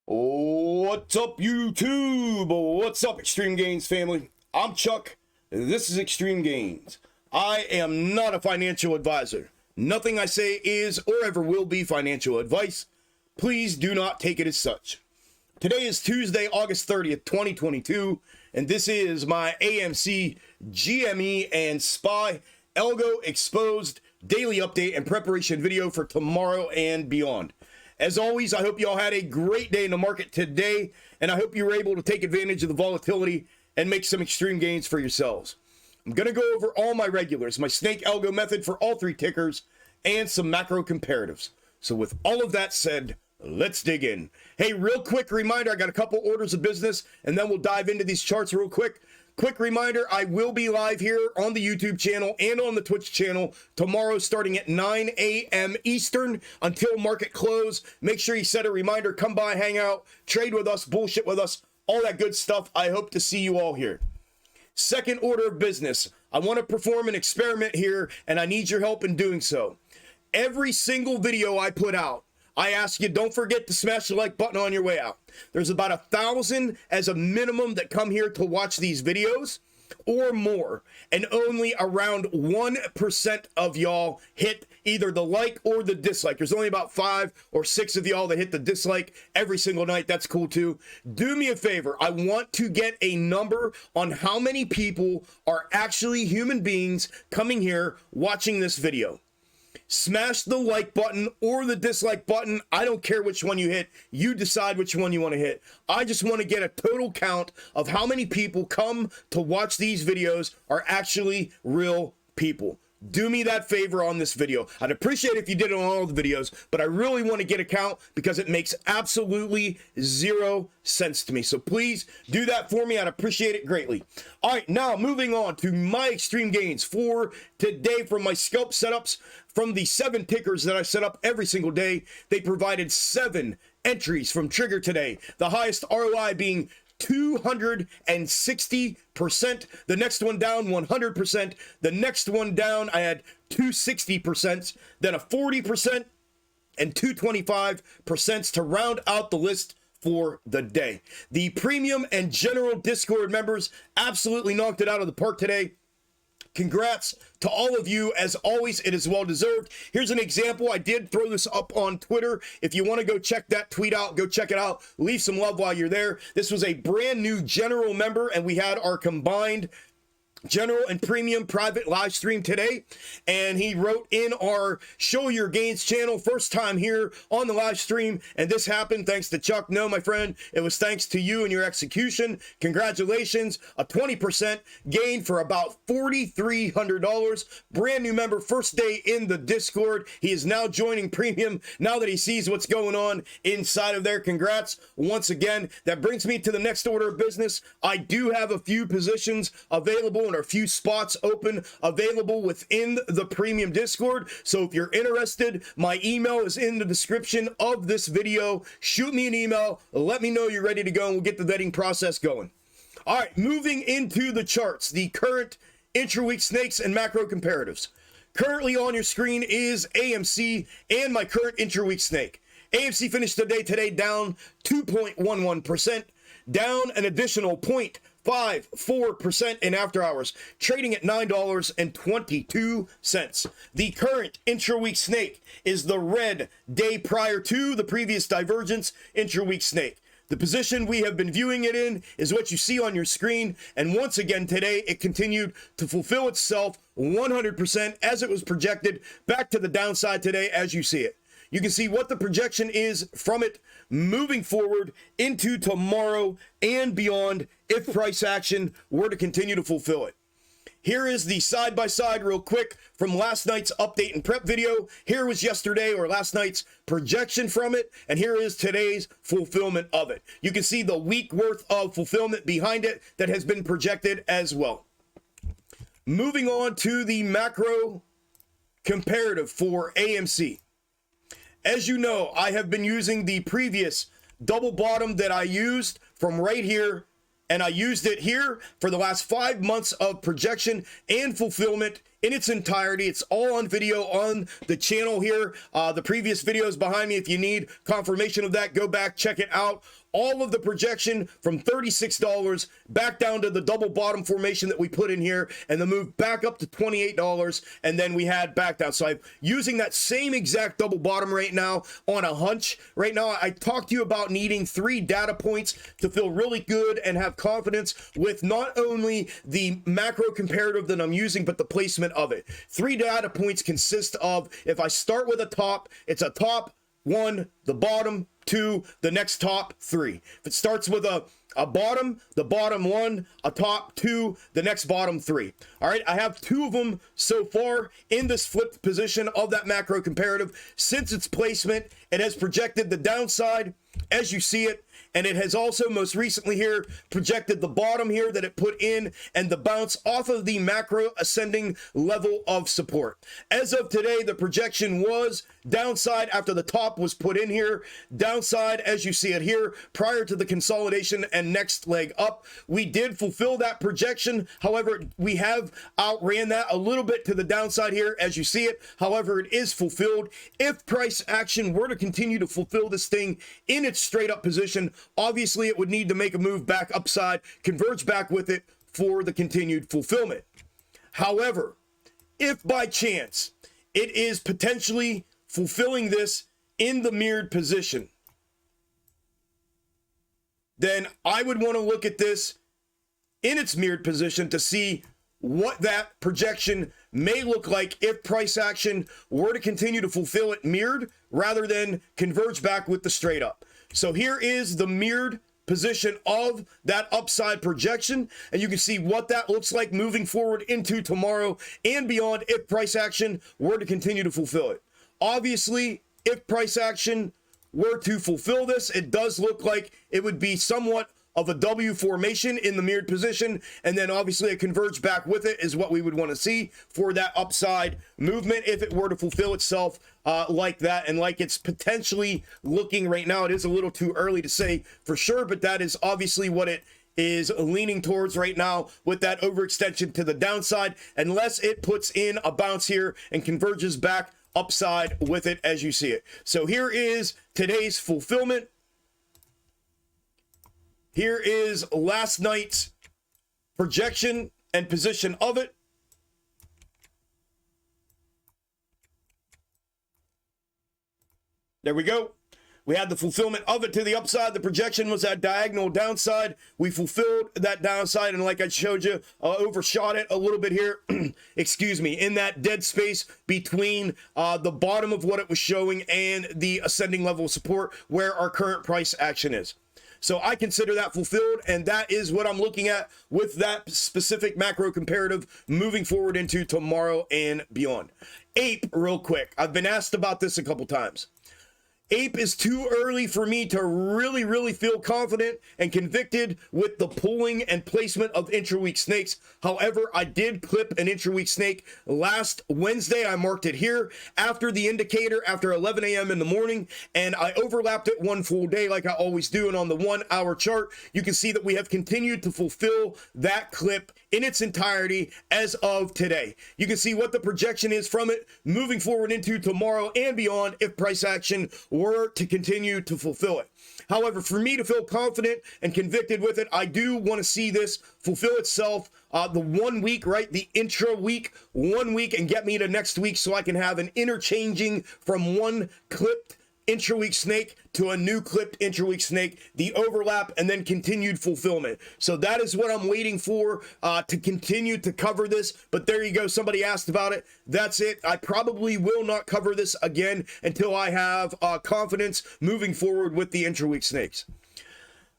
What's up, YouTube? What's up, Extreme Gains family? I'm Chuck. This is Extreme Gains. I am not a financial advisor. Nothing I say is or ever will be financial advice. Please do not take it as such. Today is Tuesday, August 30th, 2022, and this is my Amc Gme and SPY Algo exposed daily update and preparation video for tomorrow and beyond. As always, I hope you all had a great day in the market today, and I hope you were able to take advantage of the volatility and make some extreme gains for yourselves. I'm going to go over all my regulars, my snake algo method for all three tickers, and some macro comparatives. So with all of that said, let's dig in. Hey, real quick reminder, I got a couple orders of business, and then we'll dive into these charts real quick. Quick reminder, I will be live here on the YouTube channel and on the Twitch channel tomorrow starting at 9 a.m. Eastern until market close. Make sure you set a reminder, come by, hang out, trade with us, bullshit with us, all that good stuff. I hope to see you all here. Second order of business, I want to perform an experiment here, and I need your help in doing so. Every single video I put out, I ask you, don't forget to smash the like button on your way out. There's about 1,000 as a minimum that come here to watch these videos or more, and only around 1% of y'all hit either the like or the dislike. There's only about 5 or 6 of y'all that hit the dislike every single night. That's cool too. Do me a favor. I want to get a number on how many people are actually human beings coming here watching this video. Smash the like button or the dislike button. I don't care which one you hit. You decide which one you want to hit. I just want to get a total count of how many people come to watch these videos are actually real people. Do me that favor on this video. I'd appreciate it if you did it on all the videos, but I really want to get a count because it makes absolutely zero sense to me. So please do that for me. I'd appreciate it greatly. All right, now moving on to my extreme gains for today from my scalp setups. From the 7 tickers that I set up every single day, they provided 7 entries from trigger today. The highest ROI being 260%. The next one down, 100%. The next one down, I had 260%, then a 40%, and 225% to round out the list for the day. The premium and general Discord members absolutely knocked it out of the park today. Congrats to all of you. As always, it is well deserved. Here's an example. I did throw this up on Twitter. If you want to go check that tweet out, go check it out. Leave some love while you're there. This was a brand new general member, and we had our combined general and premium private live stream today, and he wrote in our Show Your Gains channel, first time here on the live stream, and this happened thanks to Chuck. No, my friend, it was thanks to you and your execution. Congratulations, a 20% gain for about $4,300. Brand new member, first day in the Discord. He is now joining premium now that he sees what's going on inside of there. Congrats once again. That brings me to the next order of business. I do have a few positions available and a few spots open available within the premium Discord. So if you're interested, my email is in the description of this video. Shoot me an email, let me know you're ready to go, and we'll get the vetting process going. All right, moving into the charts, the current intra-week snakes and macro comparatives. Currently on your screen is AMC and my current intra-week snake. AMC finished the day today down 2.11%, down an additional 0.54% in after hours, trading at $9.22. The current intra-week snake is the red day prior to the previous divergence intra-week snake. The position we have been viewing it in is what you see on your screen, and once again today it continued to fulfill itself 100% as it was projected back to the downside today as you see it. You can see what the projection is from it moving forward into tomorrow and beyond if price action were to continue to fulfill it. Here is the side-by-side real quick from last night's update and prep video. Here was yesterday or last night's projection from it, and here is today's fulfillment of it. You can see the week worth of fulfillment behind it that has been projected as well. Moving on to the macro comparative for AMC. As you know, I have been using the previous double bottom that I used from right here, and I used it here for the last 5 months of projection and fulfillment in its entirety. It's all on video on the channel here. The previous videos behind me, if you need confirmation of that, go back, check it out. All of the projection from $36 back down to the double bottom formation that we put in here, and the move back up to $28, and then we had back down. So I'm using that same exact double bottom right now on a hunch. Right now, I talked to you about needing 3 data points to feel really good and have confidence with not only the macro comparative that I'm using, but the placement of it. 3 data points consist of, if I start with a top, it's a top 1, the bottom 2, the next top 3. If it starts with a bottom, the bottom 1, a top 2, the next bottom 3. All right, I have 2 of them so far in this flipped position of that macro comparative. Since its placement, it has projected the downside as you see it, and it has also most recently here projected the bottom here that it put in and the bounce off of the macro ascending level of support. As of today, the projection was downside after the top was put in here, downside as you see it here prior to the consolidation and next leg up. We did fulfill that projection. However, we have outran that a little bit to the downside here as you see it. However, it is fulfilled. If price action were to continue to fulfill this thing in its straight up position, obviously it would need to make a move back upside, converge back with it for the continued fulfillment. However, if by chance it is potentially fulfilling this in the mirrored position, then I would want to look at this in its mirrored position to see what that projection may look like if price action were to continue to fulfill it mirrored rather than converge back with the straight up. So here is the mirrored position of that upside projection, and you can see what that looks like moving forward into tomorrow and beyond if price action were to continue to fulfill it. Obviously, if price action were to fulfill this, it does look like it would be somewhat of a W formation in the mirrored position, and then obviously a converge back with it is what we would want to see for that upside movement if it were to fulfill itself like that, and like it's potentially looking right now. It is a little too early to say for sure, but that is obviously what it is leaning towards right now with that overextension to the downside, unless it puts in a bounce here and converges back upside with it as you see it. So here is today's fulfillment. Here is last night's projection and position of it. There we go. We had the fulfillment of it to the upside. The projection was that diagonal downside. We fulfilled that downside, and like I showed you, overshot it a little bit here, excuse me, in that dead space between the bottom of what it was showing and the ascending level of support where our current price action is. So I consider that fulfilled, and that is what I'm looking at with that specific macro comparative moving forward into tomorrow and beyond. Ape, real quick. I've been asked about this a couple times. Ape is too early for me to really feel confident and convicted with the pulling and placement of intra-week snakes. However, I did clip an intra-week snake last Wednesday. I marked it here after the indicator after 11 a.m. in the morning, and I overlapped it one full day like I always do. And on the 1 hour chart, you can see that we have continued to fulfill that clip in its entirety as of today. You can see what the projection is from it moving forward into tomorrow and beyond if price action were to continue to fulfill it. However, for me to feel confident and convicted with it, I do want to see this fulfill itself the 1 week, right? The intra week, 1 week, and get me to next week so I can have an interchanging from one clipped intra-week snake to a new clipped intra-week snake, the overlap, and then continued fulfillment. So that is what I'm waiting for to continue to cover this. But there you go. Somebody asked about it. That's it. I probably will not cover this again until I have confidence moving forward with the intra-week snakes.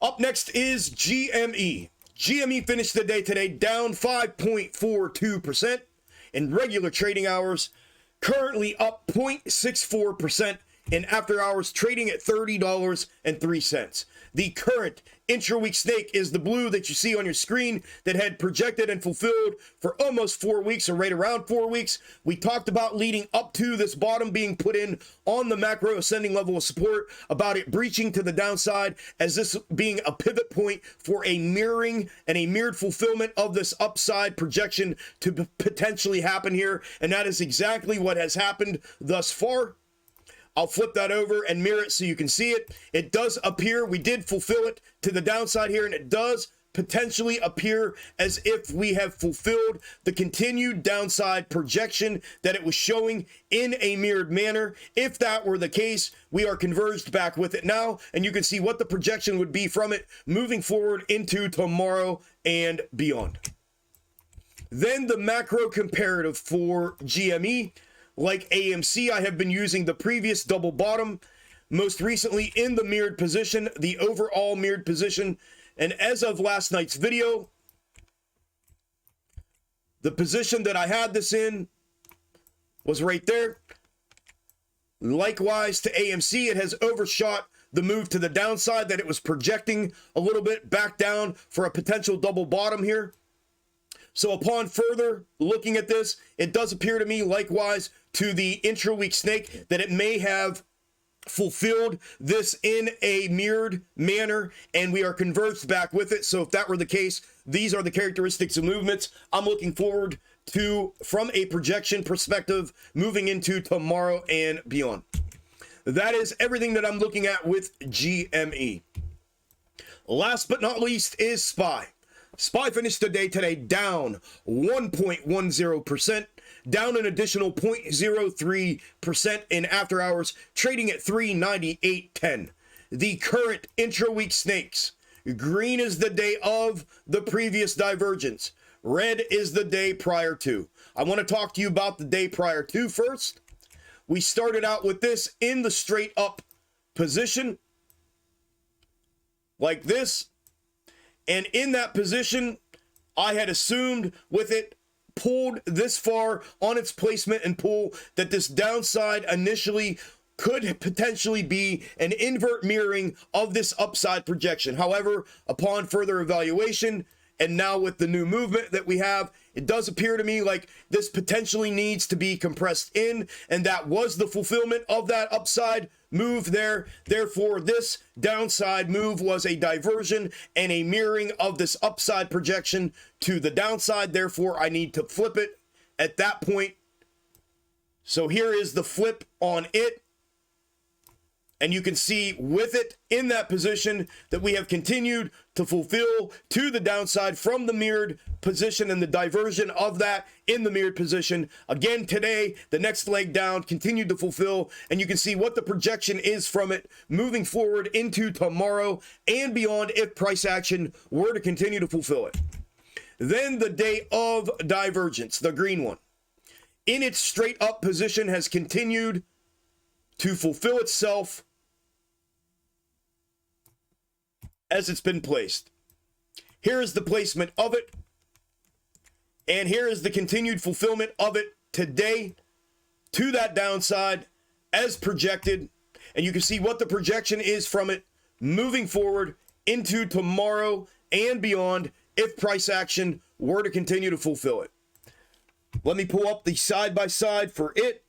Up next is GME. GME finished the day today down 5.42% in regular trading hours, currently up 0.64% in after hours, trading at $30.03. The current intra-week snake is the blue that you see on your screen that had projected and fulfilled for almost 4 weeks, or right around 4 weeks. We talked about leading up to this bottom being put in on the macro ascending level of support, about it breaching to the downside, as this being a pivot point for a mirroring and a mirrored fulfillment of this upside projection to potentially happen here. And that is exactly what has happened thus far. I'll flip that over and mirror it so you can see it. It does appear we did fulfill it to the downside here, and it does potentially appear as if we have fulfilled the continued downside projection that it was showing in a mirrored manner. If that were the case, we are converged back with it now, and you can see what the projection would be from it moving forward into tomorrow and beyond. Then the macro comparative for GME. Like AMC, I have been using the previous double bottom, most recently in the mirrored position, the overall mirrored position. And as of last night's video, the position that I had this in was right there. Likewise to AMC, it has overshot the move to the downside that it was projecting a little bit back down for a potential double bottom here. So upon further looking at this, it does appear to me, likewise to the intra-week snake, that it may have fulfilled this in a mirrored manner, and we are converged back with it. So if that were the case, these are the characteristics of movements I'm looking forward to from a projection perspective moving into tomorrow and beyond. That is everything that I'm looking at with GME. Last but not least is SPY. SPY finished the day today down 1.10%, down an additional 0.03% in after hours, trading at 398.10. The current intra-week snakes. Green is the day of the previous divergence. Red is the day prior to. I want to talk to you about the day prior to first. We started out with this in the straight up position, like this. And in that position, I had assumed with it pulled this far on its placement and pull that this downside initially could potentially be an invert mirroring of this upside projection. However, upon further evaluation, and now with the new movement that we have, it does appear to me like this potentially needs to be compressed in, and that was the fulfillment of that upside move there. Therefore, this downside move was a diversion and a mirroring of this upside projection to the downside. Therefore, I need to flip it at that point. So here is the flip on it. And you can see with it in that position that we have continued to fulfill to the downside from the mirrored position and the diversion of that in the mirrored position. Again, today, the next leg down continued to fulfill, and you can see what the projection is from it moving forward into tomorrow and beyond if price action were to continue to fulfill it. Then the day of divergence, the green one, in its straight up position has continued to fulfill itself as it's been placed. Here is the placement of it, and here is the continued fulfillment of it today to that downside as projected, and you can see what the projection is from it moving forward into tomorrow and beyond if price action were to continue to fulfill it. Let me pull up the side by side for it.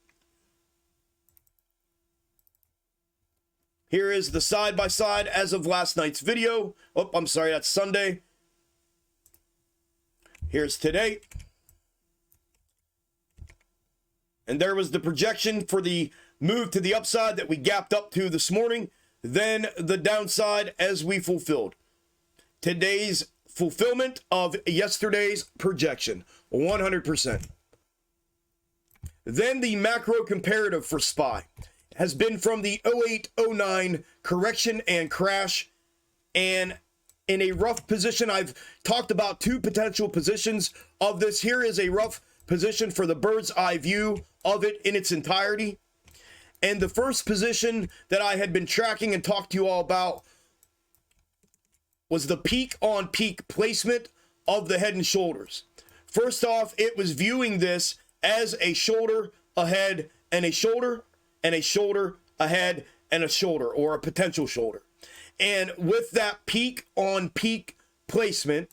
Here is the side-by-side as of last night's video. Oh, I'm sorry, that's Sunday. Here's today. And there was the projection for the move to the upside that we gapped up to this morning. Then the downside as we fulfilled. Today's fulfillment of yesterday's projection, 100%. Then the macro comparative for SPY has been from the 08-09 correction and crash, and in a rough position. I've talked about two potential positions of this. Here is a rough position for the bird's eye view of it in its entirety. And the first position that I had been tracking and talked to you all about was the peak on peak placement of the head and shoulders. First off, it was viewing this as a shoulder ahead and a shoulder a head, and a shoulder, or a potential shoulder. And with that peak on peak placement,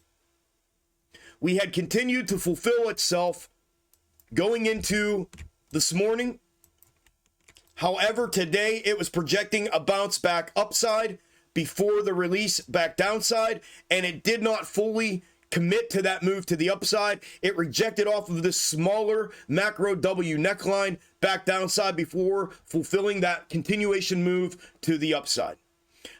we had continued to fulfill itself going into this morning. However, today it was projecting a bounce back upside before the release back downside, and it did not fully commit to that move to the upside. It rejected off of this smaller macro W neckline back downside before fulfilling that continuation move to the upside.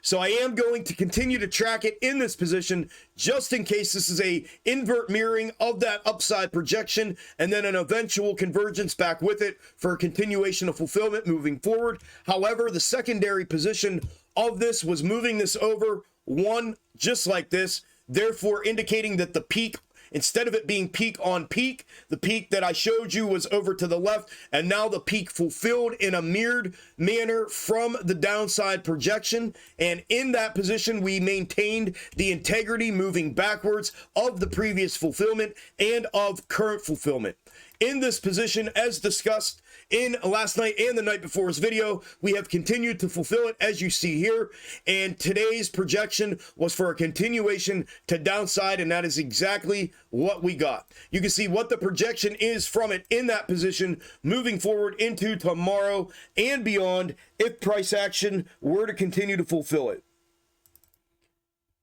So I am going to continue to track it in this position just in case this is a invert mirroring of that upside projection and then an eventual convergence back with it for a continuation of fulfillment moving forward. However, the secondary position of this was moving this over one just like this, therefore indicating that the peak, instead of it being peak on peak, the peak that I showed you was over to the left, and now the peak fulfilled in a mirrored manner from the downside projection. And in that position, we maintained the integrity moving backwards of the previous fulfillment and of current fulfillment. In this position, as discussed in last night and the night before's video, we have continued to fulfill it as you see here. And today's projection was for a continuation to downside, and that is exactly what we got. You can see what the projection is from it in that position moving forward into tomorrow and beyond if price action were to continue to fulfill it.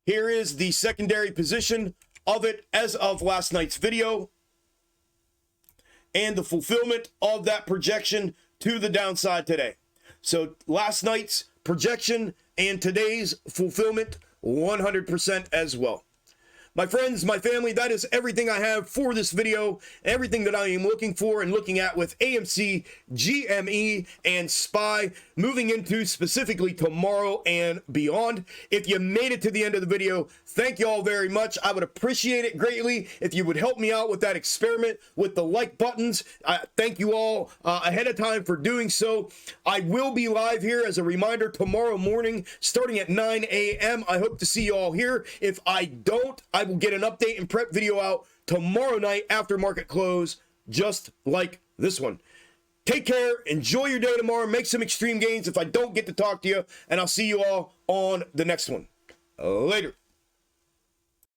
Here is the secondary position of it as of last night's video, and the fulfillment of that projection to the downside today. So last night's projection and today's fulfillment 100% as well. My friends, my family, that is everything I have for this video, everything that I am looking for and looking at with AMC, GME, and SPY moving into specifically tomorrow and beyond. If you made it to the end of the video, thank you all very much. I would appreciate it greatly if you would help me out with that experiment with the like buttons. Thank you all ahead of time for doing so. I will be live here as a reminder tomorrow morning starting at 9 a.m. I hope to see you all here. If I don't, I will get an update and prep video out tomorrow night after market close, just like this one. Take care, enjoy your day tomorrow, make some extreme gains if I don't get to talk to you, and I'll see you all on the next one. Later.